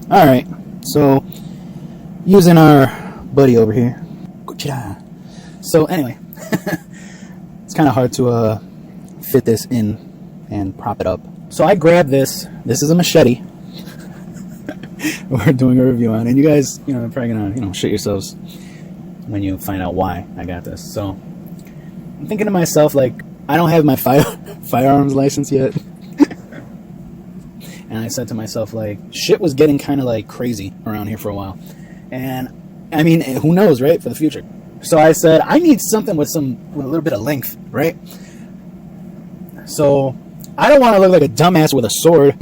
Alright, so using our buddy over here. So anyway, it's kind of hard to fit this in and prop it up. So I grabbed this. This is a machete. We're doing a review on, and you guys, are probably gonna, shit yourselves when you find out why I got this. So I'm thinking to myself, like, I don't have my firearms license yet. And I said to myself, like, shit was getting kind of like crazy around here for a while. And I mean, who knows, right, for the future. So I said, I need something with a little bit of length, right? So I don't want to look like a dumbass with a sword.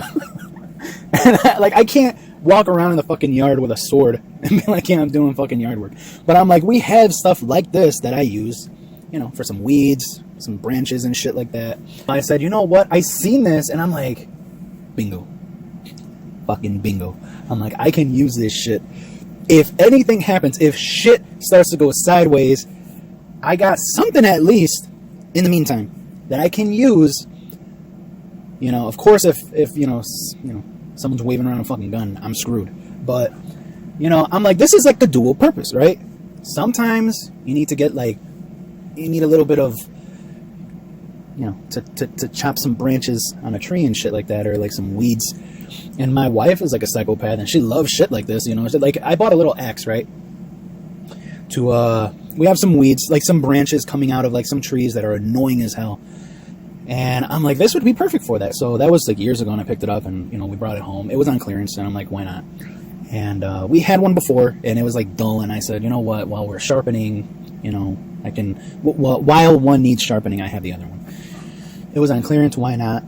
And I can't walk around in the fucking yard with a sword and be like, yeah, I'm doing fucking yard work. But I'm like, we have stuff like this that I use, for some weeds, some branches and shit like that. I said, you know what? I seen this and I'm like, bingo. Fucking bingo. I'm like, I can use this shit. If anything happens, if shit starts to go sideways, I got something at least in the meantime that I can use. Of course, if someone's waving around a fucking gun, I'm screwed. But, I'm like, this is like the dual purpose, right? Sometimes you need to get you need a little bit of, to chop some branches on a tree and shit like that, or like some weeds. And my wife is like a psychopath, and she loves shit like this, So, like, I bought a little axe, right? We have some weeds, like some branches coming out of like some trees that are annoying as hell. And I'm like, this would be perfect for that. So that was like years ago, and I picked it up, and we brought it home. It was on clearance, and I'm like, why not? And we had one before, and it was like dull. And I said, you know what? While we're sharpening, I can. While one needs sharpening, I have the other one. It was on clearance. Why not?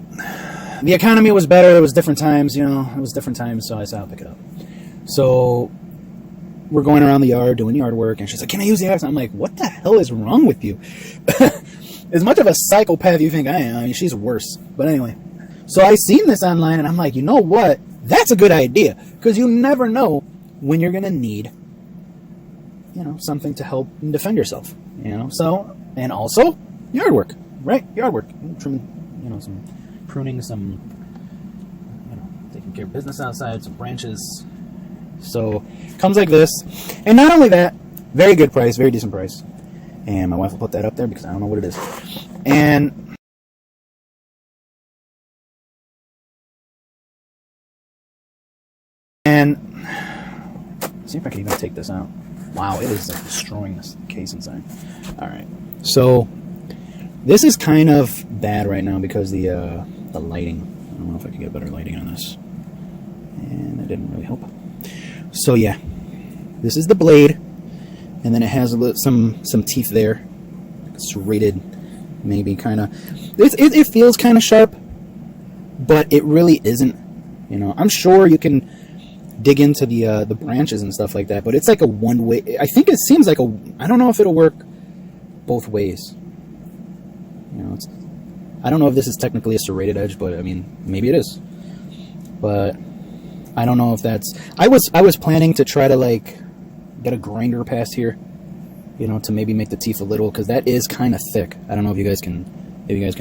The economy was better. It was different times. It was different times. So I said, I'll pick it up. So we're going around the yard doing yard work, and she's like, can I use the axe? I'm like, what the hell is wrong with you? As much of a psychopath you think I am, I mean, she's worse. But anyway, so I seen this online, and I'm like, you know what? That's a good idea, because you never know when you're gonna need, something to help and defend yourself. So, and also yard work, right? Yard work, trimming, some pruning, some, taking care of business outside, some branches. So comes like this, and not only that, very good price, very decent price. And my wife will put that up there because I don't know what it is. And see if I can even take this out. Wow, it is like destroying this case inside. All right, so this is kind of bad right now because the lighting. I don't know if I can get better lighting on this, and it didn't really help. So yeah, this is the blade. And then it has some teeth there. Serrated, maybe, kind of. It feels kind of sharp, but it really isn't. I'm sure you can dig into the branches and stuff like that, but it's like a one-way. I think it seems like I don't know if it'll work both ways. I don't know if this is technically a serrated edge, but I mean, maybe it is. But I don't know if that's. I was planning to try to get a grinder past here, to maybe make the teeth a little, because that is kind of thick. I don't know if you guys can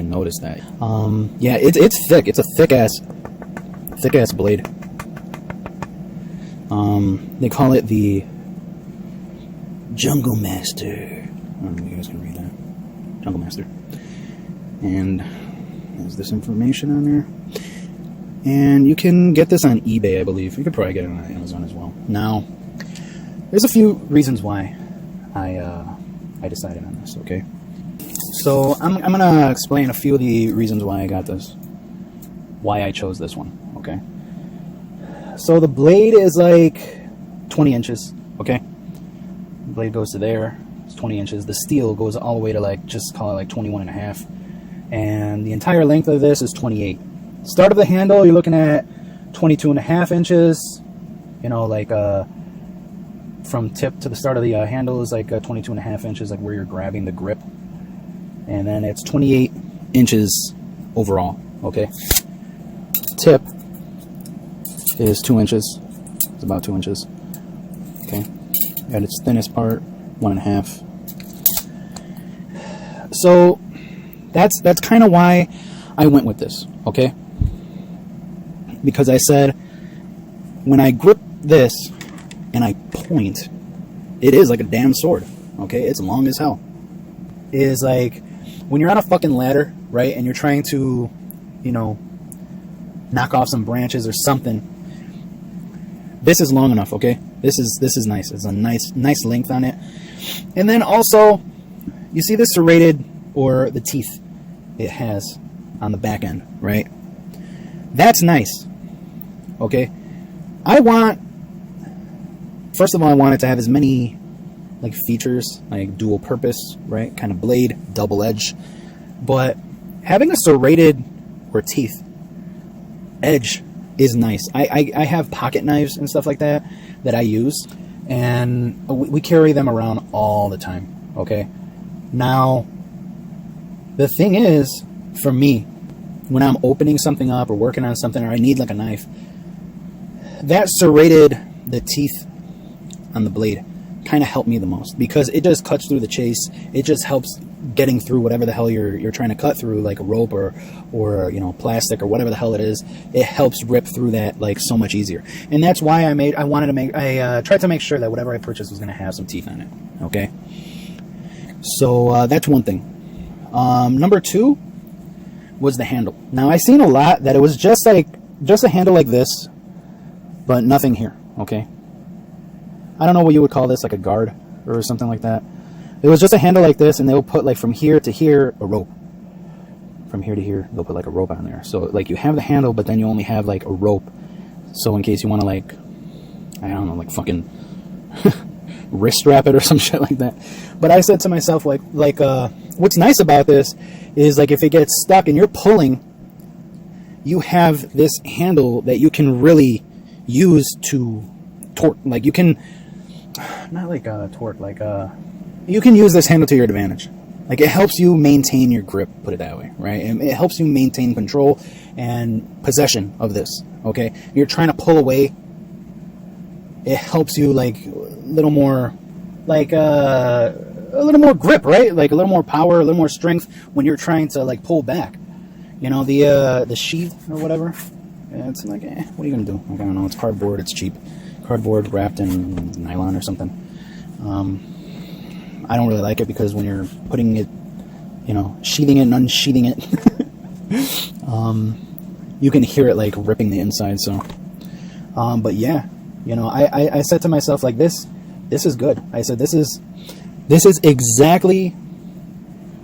notice that. Yeah, it's thick. It's a thick ass blade. They call it the Jungle Master. I don't know if you guys can read that. Jungle Master. And there's this information on there. And you can get this on eBay, I believe. You could probably get it on Amazon as well. Now, there's a few reasons why I decided on this, okay? So I'm going to explain a few of the reasons why I got this. Why I chose this one, okay? So the blade is like 20 inches, okay? The blade goes to there. It's 20 inches. The steel goes all the way to just call it 21 and a half. And the entire length of this is 28. Start of the handle, you're looking at 22 and a half inches. From tip to the start of the handle is 22 and a half inches, where you're grabbing the grip. And then it's 28 inches overall, okay? Tip is 2 inches. It's about 2 inches, okay? At its thinnest part, 1.5. So that's kind of why I went with this, okay? Because I said, when I grip this and I point, it is like a damn sword. Okay, it's long as hell. It is like when you're on a fucking ladder, right, and you're trying to, you know, knock off some branches or something. This is long enough, okay? This is nice. It's a nice length on it. And then also, you see the serrated, or the teeth it has on the back end, right? That's nice. Okay? First of all, I want it to have as many like features, like dual purpose, right? Kind of blade, double edge. But having a serrated or teeth edge is nice. I have pocket knives and stuff like that I use, and we carry them around all the time. Okay? Now, the thing is, for me, when I'm opening something up or working on something, or I need like a knife, that serrated, the teeth on the blade, kind of help me the most, because it just cuts through the chase. It just helps getting through whatever the hell you're trying to cut through, like a rope or you know, plastic or whatever the hell it is. It helps rip through that like so much easier. And that's why I tried to make sure that whatever I purchased was going to have some teeth on it. Okay, so that's one thing. Number two was the handle. Now, I seen a lot that it was just a handle like this, but nothing here. Okay, I don't know what you would call this, like a guard or something like that. It was just a handle like this, and they'll put like from here to here a rope. From here to here, they'll put like a rope on there. So like you have the handle, but then you only have like a rope. So in case you want to, like, I don't know, like fucking wrist strap it or some shit like that. But I said to myself, like what's nice about this is, like, if it gets stuck and you're pulling, you have this handle that you can really use to torque. Like, you can, not like torque, like you can use this handle to your advantage. Like, it helps you maintain your grip, put it that way, right? And it helps you maintain control and possession of this, okay? You're trying to pull away, it helps you, like, a little more, like, a little more grip, right? Like, a little more power, a little more strength when you're trying to, like, pull back. You know, the sheath or whatever, yeah, it's like, what are you gonna do? Like, I don't know, it's cardboard, it's cheap. Cardboard wrapped in nylon or something. I don't really like it, because when you're putting it, you know, sheathing it and unsheathing it, you can hear it, like, ripping the inside. So, but yeah, you know, I said to myself, like, this is good. I said, this is exactly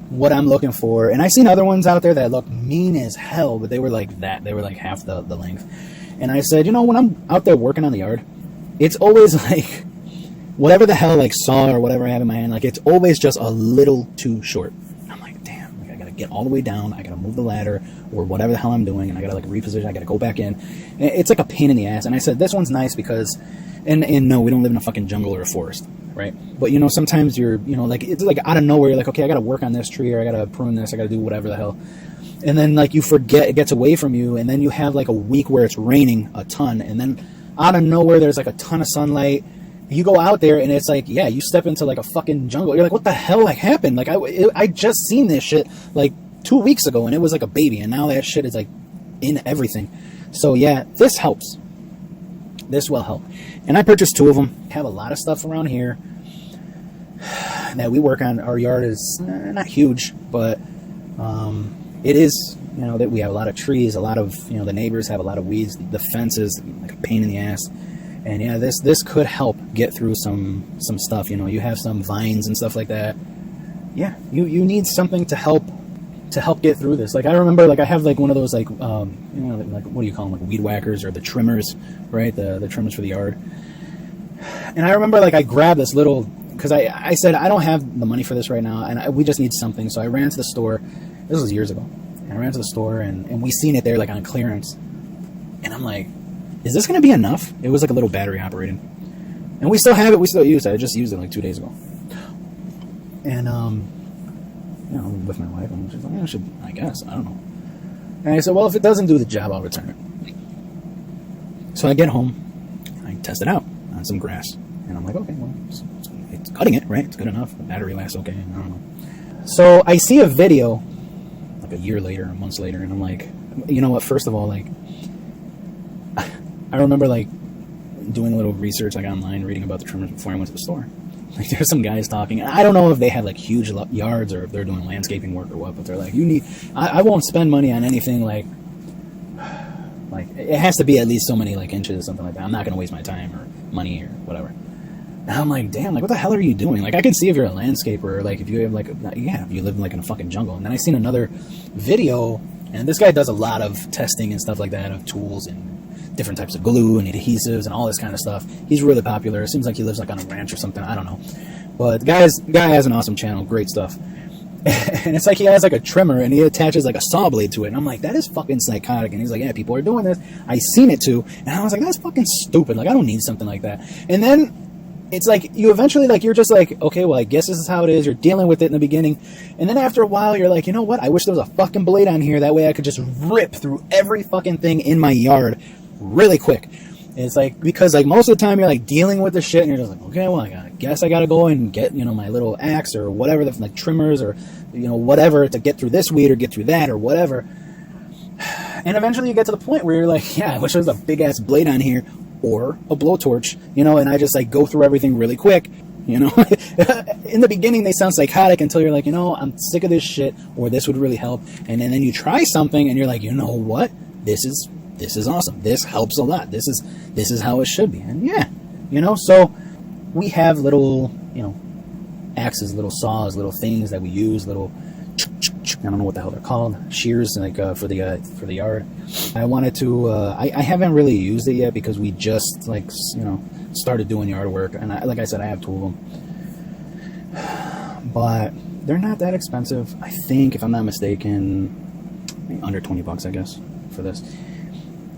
what I'm looking for. And I seen other ones out there that look mean as hell, but they were like that. They were like half the length. And I said, you know, when I'm out there working on the yard, it's always like, whatever the hell, like, saw or whatever I have in my hand, like, it's always just a little too short. I'm like, damn, like, I gotta get all the way down, I gotta move the ladder or whatever the hell I'm doing, and I gotta, like, reposition, I gotta go back in. And it's like a pain in the ass. And I said, this one's nice because, and no, we don't live in a fucking jungle or a forest, right? But, you know, sometimes you're, you know, like, it's like out of nowhere, you're like, okay, I gotta work on this tree, or I gotta prune this, I gotta do whatever the hell. And then, like, you forget, it gets away from you, and then you have, like, a week where it's raining a ton, and then out of nowhere there's, like, a ton of sunlight. You go out there and it's like, yeah, you step into like a fucking jungle. You're like, what the hell, like, happened? Like, I just seen this shit like 2 weeks ago, and it was like a baby, and now that shit is like in everything. So yeah, this helps. This will help. And I purchased 2 of them. Have a lot of stuff around here that we work on. Our yard is not huge, but it is, you know, that we have a lot of trees, a lot of, you know, the neighbors have a lot of weeds. The fence is like a pain in the ass. And yeah, this could help get through some stuff. You know, you have some vines and stuff like that. Yeah, you need something to help get through this. Like, I remember, like, I have like one of those, like, you know, like, what do you call them, like weed whackers or the trimmers, right? The trimmers for the yard. And I remember, like, I grabbed this little, because I said, I don't have the money for this right now, and we just need something. So I ran to the store. This was years ago. And I ran to the store, and we seen it there, like, on clearance. And I'm like, is this going to be enough? It was like a little battery operated. And we still have it. We still use it. I just used it like 2 days ago. And, you know, with my wife, and she's like, yeah, I guess. I don't know. And I said, well, if it doesn't do the job, I'll return it. So I get home, and I test it out on some grass. And I'm like, okay, well, it's cutting it, right? It's good enough. The battery lasts okay. I don't know. So I see a video, like a year later, months later, and I'm like, you know what? First of all, like, I remember, like, doing a little research like online, reading about the trimmers before I went to the store. Like there's some guys talking, and I don't know if they have like huge yards or if they're doing landscaping work or what, but they're like, I won't spend money on anything like it has to be at least so many like inches, something like that. I'm not going to waste my time or money or whatever. And I'm like, damn, like what the hell are you doing? Like I could see if you're a landscaper, or like if you have like, if you live like in a fucking jungle. And then I seen another video, and this guy does a lot of testing and stuff like that of tools and different types of glue and adhesives and all this kind of stuff. He's really popular. It seems like he lives like on a ranch or something. I don't know. But the guy has an awesome channel. Great stuff. And it's like he has like a trimmer and he attaches like a saw blade to it. And I'm like, that is fucking psychotic. And he's like, yeah, people are doing this. I seen it too. And I was like, that's fucking stupid. Like, I don't need something like that. And then it's like you eventually like you're just like, okay, well, I guess this is how it is. You're dealing with it in the beginning. And then after a while, you're like, you know what? I wish there was a fucking blade on here. That way I could just rip through every fucking thing in my yard really quick. And it's like, because like most of the time you're like dealing with the shit and you're just like, okay, well, I guess I gotta go and get, my little axe or whatever, the like trimmers or, whatever to get through this weed or get through that or whatever. And eventually you get to the point where you're like, yeah, I wish there was a big ass blade on here or a blowtorch, and I just like go through everything really quick. In the beginning they sound psychotic until you're like, I'm sick of this shit, or this would really help. And then you try something and you're like, you know what? This is awesome. This helps a lot. This is how it should be. And yeah, so we have little, axes, little saws, little things that we use, little, I don't know what the hell they're called, shears, like for the yard. I wanted to, I haven't really used it yet because we just like, started doing yard work. And like I said, I have 2 of them, but they're not that expensive. I think, if I'm not mistaken, maybe under $20, I guess, for this.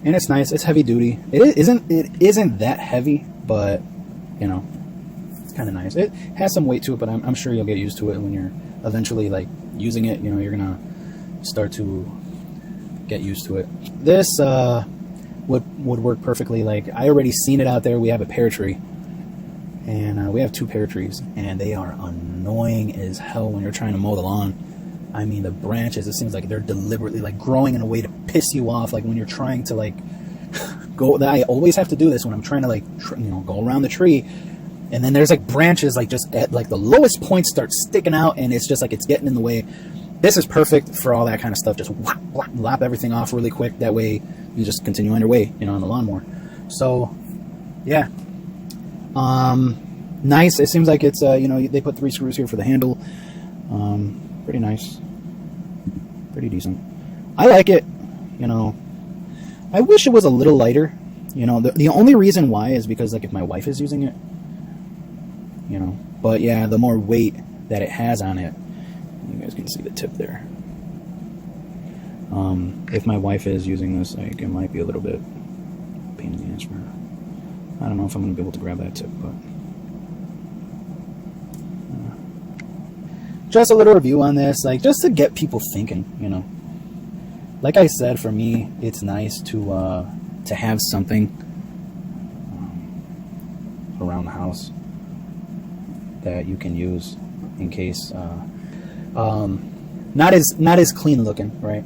And it's nice. It's heavy duty. It isn't that heavy, but it's kind of nice. It has some weight to it, but I'm sure you'll get used to it when you're eventually like using it. You're gonna start to get used to it. This would work perfectly. Like I already seen it out there. We have a pear tree, and we have 2 pear trees, and they are annoying as hell when you're trying to mow the lawn. I mean, the branches, it seems like they're deliberately like growing in a way to piss you off. Like when you're trying to like go, I always have to do this when I'm trying to like, go around the tree. And then there's like branches like just at like the lowest point start sticking out, and it's just like it's getting in the way. This is perfect for all that kind of stuff. Just lop everything off really quick. That way you just continue on your way, on the lawnmower. So yeah. Nice. It seems like it's, they put 3 screws here for the handle. Pretty nice. Pretty decent. I like it. I wish it was a little lighter. The only reason why is because like if my wife is using it, but yeah, the more weight that it has on it, you guys can see the tip there. If my wife is using this, like it might be a little bit pain in the ass for her. I don't know if I'm going to be able to grab that tip, but just a little review on this, like just to get people thinking. Like I said, for me, it's nice to have something around the house that you can use in case not as clean looking, right?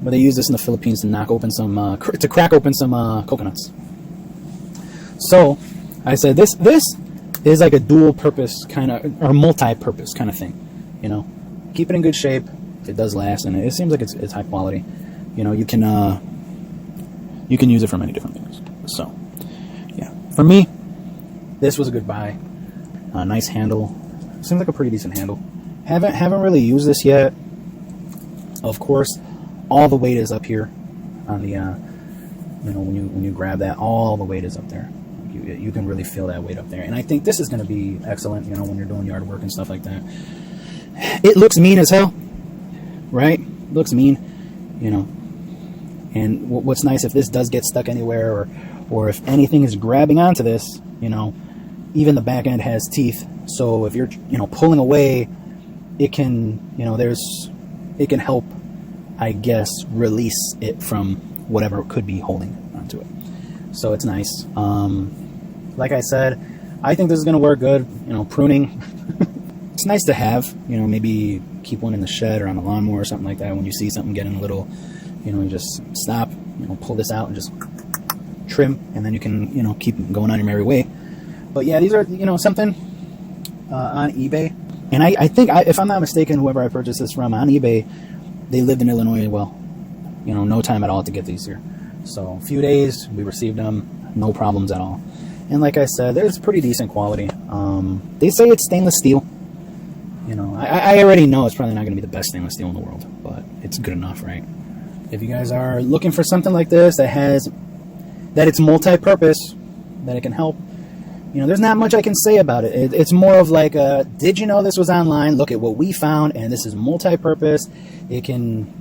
But they use this in the Philippines to knock open some to crack open some coconuts. So I said this is like a dual purpose kind of, or multi-purpose kind of thing. Keep it in good shape. It does last, and it seems like it's high quality. You can use it for many different things. So yeah, for me, this was a good buy. Nice handle. Seems like a pretty decent handle. Haven't really used this yet. Of course, all the weight is up here on the when you grab that, all the weight is up there. You can really feel that weight up there, and I think this is going to be excellent. When you're doing yard work and stuff like that. It looks mean as hell, right? Looks mean, And what's nice, if this does get stuck anywhere, or if anything is grabbing onto this, even the back end has teeth. So if you're pulling away, it can it can help, I guess, release it from whatever could be holding onto it. So it's nice. Like I said, I think this is going to work good. Pruning. It's nice to have, maybe keep one in the shed or on the lawnmower or something like that. When you see something getting a little, you just stop, pull this out and just trim, and then you can, you know, keep going on your merry way. But yeah, these are, you know, something on eBay. And I think, if I'm not mistaken, whoever I purchased this from on eBay, they lived in Illinois. Well, you know, no time at all to get these here. So a few days, we received them, no problems at all. And like I said, there's pretty decent quality. They say it's stainless steel. You know, I already know it's probably not going to be the best stainless steel in the world, but it's good enough, right? If you guys are looking for something like this that it's multi-purpose, that it can help, you know, there's not much I can say about it. It's more of like did you know this was online? Look at what we found, and this is multi-purpose. It can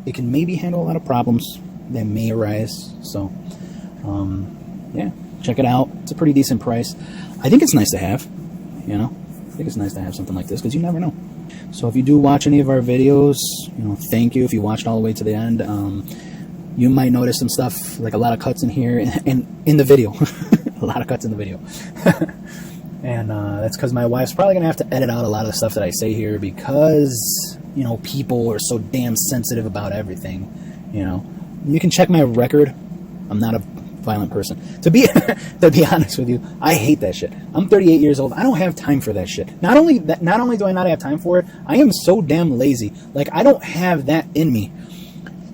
maybe handle a lot of problems that may arise. So, yeah, check it out. It's a pretty decent price. I think it's nice to have, you know. I think it's nice to have something like this because you never know. So if you do watch any of our videos, you know, thank you. If you watched all the way to the end, you might notice some stuff, like a lot of cuts in here and in the video. A lot of cuts in the video. And that's because my wife's probably going to have to edit out a lot of the stuff that I say here because, you know, people are so damn sensitive about everything, you know. You can check my record. I'm not a violent person. To be honest with you, I hate that shit. I'm 38 years old. I don't have time for that shit. Not only do I not have time for it, I am so damn lazy. Like, I don't have that in me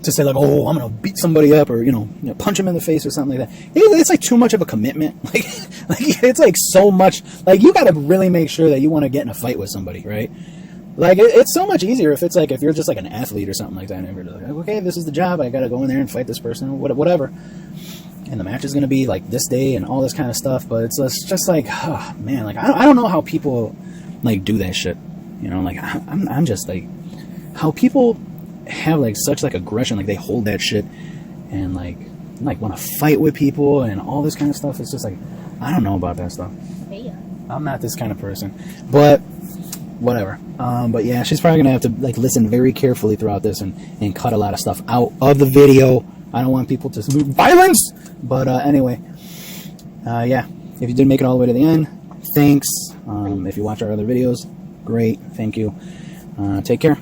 to say, like, oh, I'm gonna beat somebody up or, you know, punch him in the face or something like that. It's like too much of a commitment. Like it's like so much. Like, you gotta really make sure that you want to get in a fight with somebody, right? Like, it's so much easier if it's like, if you're just like an athlete or something like that, and you're like, okay, this is the job, I gotta go in there and fight this person, whatever. And the match is gonna be like this day and all this kind of stuff. But it's just like, oh man, like I don't know how people like do that shit. You know, like I'm just like, how people have like such like aggression, like they hold that shit and like want to fight with people and all this kind of stuff. It's just like, I don't know about that stuff. Yeah. I'm not this kind of person, but whatever. But yeah, she's probably gonna have to like listen very carefully throughout this and cut a lot of stuff out of the video. I don't want people to violence. But anyway, yeah, if you did make it all the way to the end, thanks. If you watch our other videos, great, thank you. Take care.